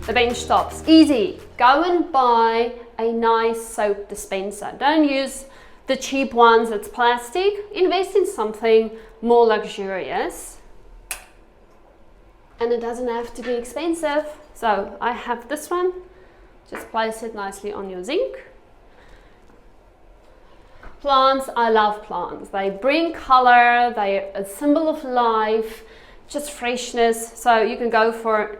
the bench tops. Easy. Go and buy a nice soap dispenser. Don't use the cheap ones, it's plastic. Invest in something more luxurious. And it doesn't have to be expensive. So I have this one. Just place it nicely on your zinc. Plants, I love plants. They bring color, they're a symbol of life, just freshness. So you can go for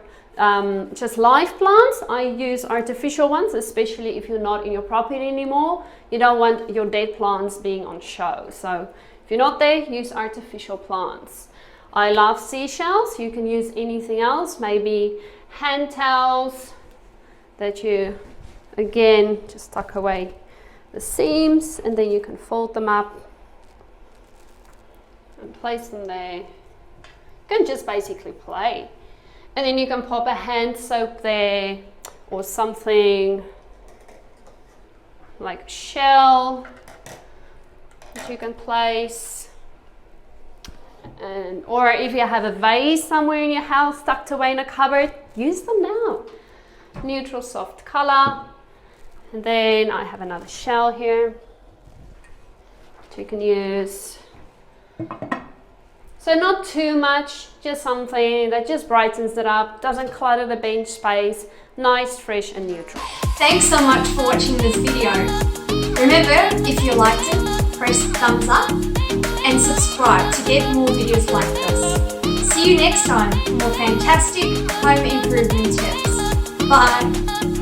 just live plants. I use artificial ones, especially if you're not in your property anymore. You don't want your dead plants being on show. So if you're not there, use artificial plants. I love seashells. You can use anything else, maybe hand towels that you, again, just tuck away the seams, and then you can fold them up and place them there. You can just basically play. And then you can pop a hand soap there, or something like a shell that you can place. And, or if you have a vase somewhere in your house tucked away in a cupboard, use them now. Neutral soft color. And then I have another shell here that you can use. So not too much, just something that just brightens it up, doesn't clutter the bench space, nice, fresh and neutral. Thanks so much for watching this video. Remember, if you liked it, press thumbs up and subscribe to get more videos like this. See you next time for more fantastic home improvement tips. Bye.